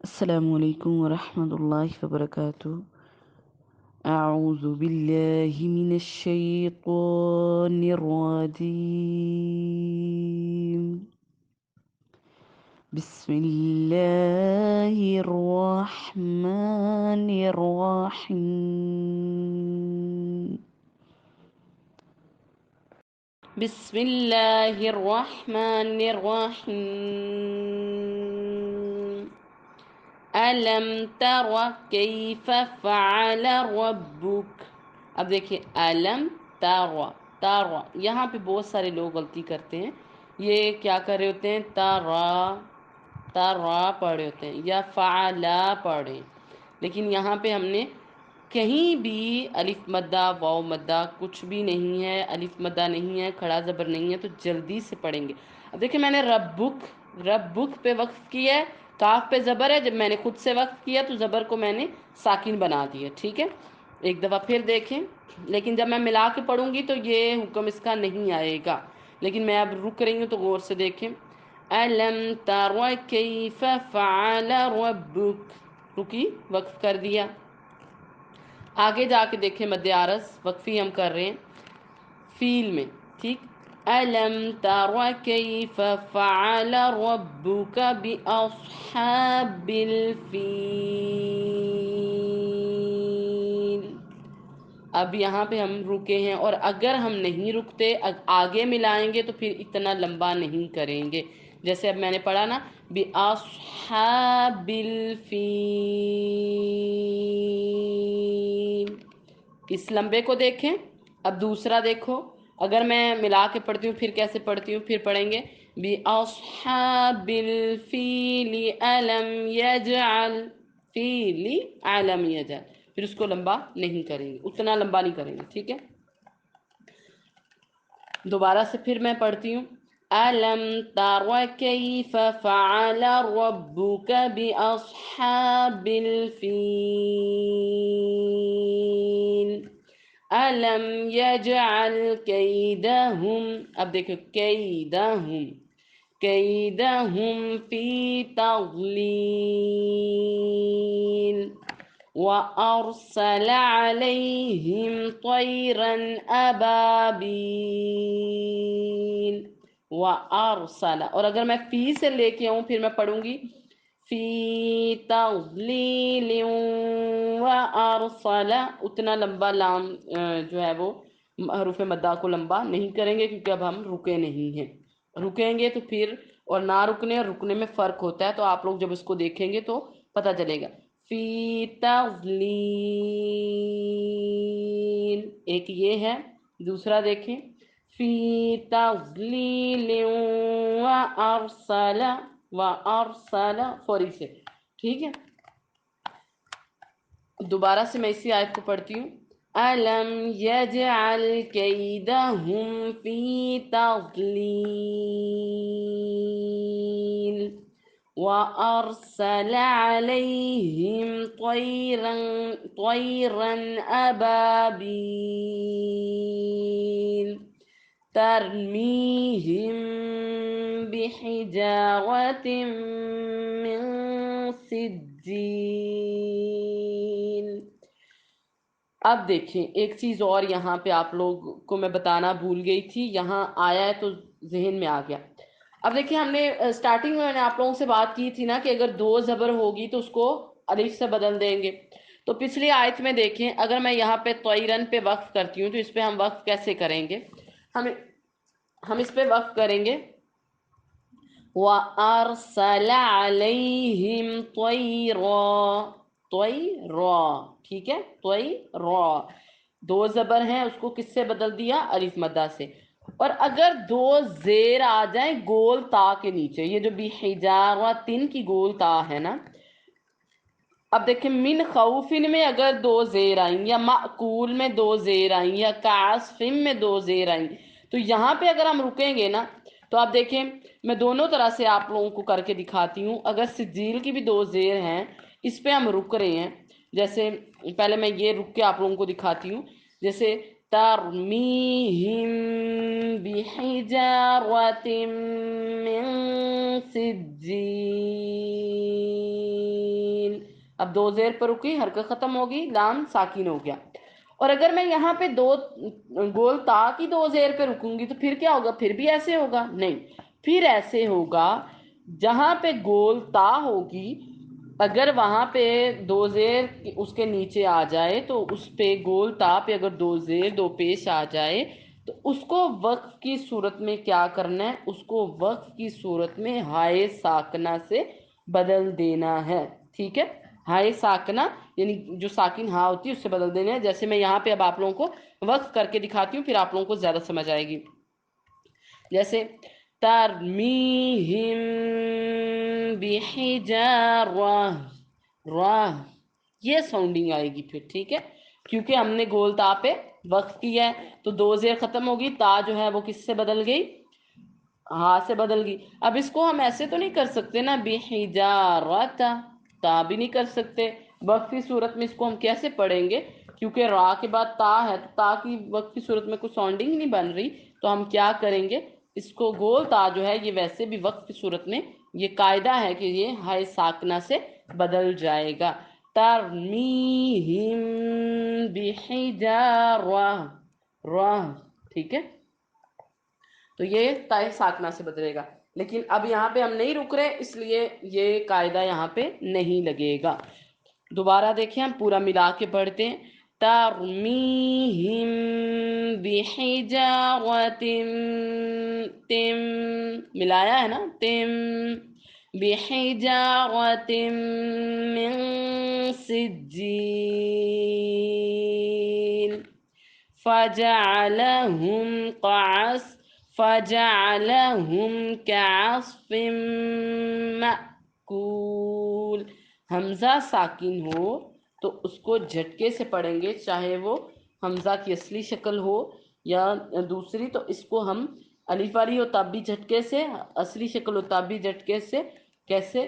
السلام علیکم ورحمۃ اللہ وبرکاتہ۔ اعوذ باللہ من الشیطان الرجیم، بسم اللہ الرحمن الرحیم، بسم اللہ الرحمن الرحیم، الم تر کیف فعل ربک۔ اب دیکھیں الم تر، یہاں پہ بہت سارے لوگ غلطی کرتے ہیں، یہ کیا کر رہے ہوتے ہیں، ترا پڑھ رہے ہوتے ہیں یا فعلا پڑھیں، لیکن یہاں پہ ہم نے کہیں بھی الف مدہ واو مدہ کچھ بھی نہیں ہے، الف مدہ نہیں ہے، کھڑا زبر نہیں ہے، تو جلدی سے پڑھیں گے۔ اب دیکھیں میں نے ربک پہ وقف کیا ہے، کاف پہ زبر ہے، جب میں نے خود سے وقف کیا تو زبر کو میں نے ساکن بنا دیا، ٹھیک ہے۔ ایک دفعہ پھر دیکھیں، لیکن جب میں ملا کے پڑھوں گی تو یہ حکم اس کا نہیں آئے گا، لیکن میں اب رک رہی ہوں تو غور سے دیکھیں۔ الم تر کیف فعل ربک، رکی، وقف کر دیا۔ آگے جا کے دیکھیں مد عارض، وقفی ہم کر رہے ہیں فیل میں، ٹھیک۔ الم تر کیف فعل ربک باصحاب الفیل۔ اب یہاں پہ ہم رکے ہیں، اور اگر ہم نہیں رکتے آگے ملائیں گے تو پھر اتنا لمبا نہیں کریں گے، جیسے اب میں نے پڑھا نا باصحاب الفیل، اس لمبے کو دیکھیں۔ اب دوسرا دیکھو، اگر میں ملا کے پڑھتی ہوں پھر کیسے پڑھتی ہوں، پھر پڑھیں گے بِأَصْحَابِ الْفِيلِ أَلَمْ يَجْعَلْ، فِيلِ أَلَمْ يَجْعَلْ، پھر اس کو لمبا نہیں کریں گے، اتنا لمبا نہیں کریں گے، ٹھیک ہے۔ دوبارہ سے پھر میں پڑھتی ہوں، أَلَمْ تَرَ كَيْفَ فَعَلَ رَبُّكَ بِأَصْحَابِ الْفِيلِ أَلَمْ يَجْعَلْ كَيْدَهُمْ، اب دیکھو كَيْدَهُمْ فِي تَضْلِيلٍ وَأَرْسَلَ عَلَيْهِمْ طَيْرًا أَبَابِيلَ، وَأَرْسَلَ، اور اگر میں فی سے لے کے آؤں پھر میں پڑھوں گی فی تضلیل وارسل، اتنا لمبا لام جو ہے وہ حروف مدہ کو لمبا نہیں کریں گے، کیونکہ اب ہم رکے نہیں ہیں، رکیں گے تو پھر، اور نہ رکنے اور رکنے میں فرق ہوتا ہے، تو آپ لوگ جب اس کو دیکھیں گے تو پتہ چلے گا۔ فی تضلیل، ایک یہ ہے، دوسرا دیکھیں فی تضلیل وارسل فوری سے، ٹھیک ہے۔ دوبارہ سے میں اسی آیت کو پڑھتی ہوں، الم یجعل کیدہم فی تضلیل وَأَرْسَلَ عَلَيْهِمْ طَيْرًا أَبَابِيلَ تَرْمِيهِمْ بِحِجَارَةٍ مِّن سِجِّيلٍ۔ اب دیکھیں ایک چیز اور یہاں پہ آپ لوگ کو میں بتانا بھول گئی تھی، یہاں آیا ہے تو ذہن میں آ گیا۔ اب دیکھیں ہم نے سٹارٹنگ میں نے آپ لوگوں سے بات کی تھی نا کہ اگر دو زبر ہوگی تو اس کو الف سے بدل دیں گے، تو پچھلی آیت میں دیکھیں اگر میں یہاں پہ طیرن پہ وقف کرتی ہوں تو اس پہ ہم وقف کیسے کریں گے، ہم اس پہ وقف کریں گے وَأَرْسَلَ عَلَيْهِمْ طَيْرًا، ٹھیک ہے، طَيْرًا، دو زبر ہیں، اس کو کس سے بدل دیا، الف مدہ سے۔ اور اگر دو زیر آ جائیں گول تا کے نیچے، یہ جو بحجارتن کی گول تا ہے نا، اب دیکھیں من خوفن میں اگر دو زیر آئیں، یا مأکول میں دو زیر آئیں، یا کعصفم میں دو زیر آئیں، تو یہاں پہ اگر ہم رکیں گے نا تو آپ دیکھیں میں دونوں طرح سے آپ لوگوں کو کر کے دکھاتی ہوں۔ اگر سجیل کی بھی دو زیر ہیں، اس پہ ہم رک رہے ہیں، جیسے پہلے میں یہ رک کے آپ لوگوں کو دکھاتی ہوں، جیسے ترمیہم بحجارۃ من سجیل، اب دو زیر پر رکی، حرکت ختم ہوگی، لام ساکن ہو گیا. اور اگر میں یہاں پہ دو گول تا کی دو زیر پہ رکوں گی تو پھر کیا ہوگا؟ پھر بھی ایسے ہوگا؟ نہیں، پھر ایسے ہوگا جہاں پہ گول تا ہوگی اگر وہاں پہ دو زیر اس کے نیچے آ جائے تو اس پہ گول تا پہ اگر دو زیر دو پیش آ جائے تو اس کو وقف کی صورت میں کیا کرنا ہے؟ اس کو وقف کی صورت میں ہائے ساکنہ سے بدل دینا ہے. ٹھیک ہے، ہائے ساکنہ یعنی جو ساکن ہاں ہوتی ہے اس سے بدل دینا ہے. جیسے میں یہاں پہ اب آپ لوگوں کو وقف کر کے دکھاتی ہوں، پھر آپ لوگوں کو زیادہ سمجھ آئے گی. جیسے ترمیہم بحجارہ، راہ یہ ساؤنڈنگ آئے گی پھر. ٹھیک ہے، کیونکہ ہم نے گول تا پہ وقف کیا ہے تو دو زیر ختم ہوگی، تا جو ہے وہ کس سے بدل گئی؟ ہاں سے بدل گئی. اب اس کو ہم ایسے تو نہیں کر سکتے نا، بحجارۃ، تا بھی نہیں کر سکتے. وقف کی صورت میں اس کو ہم کیسے پڑھیں گے؟ کیونکہ را کے بعد تا ہے تو تا کی وقف کی صورت میں کوئی ساؤنڈنگ نہیں بن رہی، تو ہم کیا کریں گے؟ اس کو گول تا جو ہے یہ ویسے بھی وقف کی صورت میں یہ قاعدہ ہے کہ یہ ہائے ساکنہ سے بدل جائے گا. ترمیہم بحجارہ، راہ. ٹھیک ہے، تو یہ تائے ساکنہ سے بدلے گا. لیکن اب یہاں پہ ہم نہیں رک رہے، اس لیے یہ قاعدہ یہاں پہ نہیں لگے گا. دوبارہ دیکھیں، ہم پورا ملا کے پڑھتے ہیں. ترمیہم بحجارۃ، تم ملایا ہے نا، تم بحجارۃ من سجیل فجعلهم كعصف مأکول. حمزہ ساکن ہو تو اس کو جھٹکے سے پڑھیں گے، چاہے وہ حمزہ کی اصلی شکل ہو یا دوسری. تو اس کو ہم الف والی ہو تب بھی جھٹکے سے، اصلی شکل ہو تب بھی جھٹکے سے. کیسے؟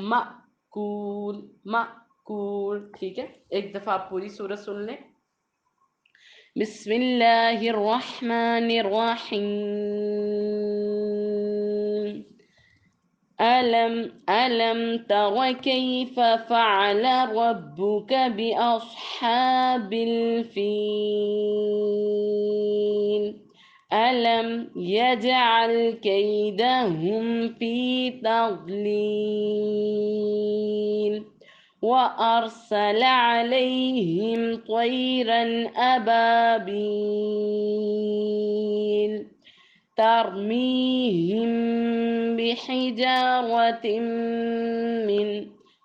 مأکول، مأکول. ٹھیک ہے، ایک دفعہ آپ پوری سورت سن لیں. بسم اللہ الرحمن الرحیم. ألم تر كيف فعل ربك بأصحاب الفيل ألم يجعل كيدهم في تضليل وأرسل عليهم طيرا أبابيل ترمیہم بحجارۃ من.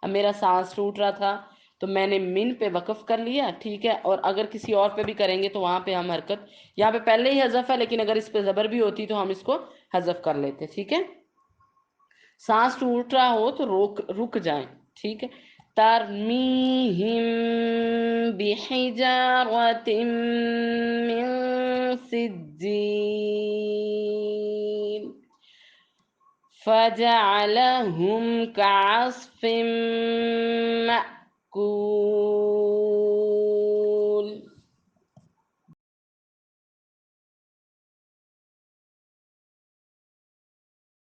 اب میرا سانس ٹوٹ رہا تھا تو میں نے من پہ وقف کر لیا. ٹھیک ہے، اور اگر کسی اور پہ بھی کریں گے تو وہاں پہ ہم حرکت، یہاں پہ پہلے ہی حذف ہے لیکن اگر اس پہ زبر بھی ہوتی تو ہم اس کو حذف کر لیتے. ٹھیک ہے، سانس ٹوٹ رہا ہو تو رک جائیں. ٹھیک ہے، ترمیہم بحجارۃ من سجیل فجعلهم كعصف مأکول.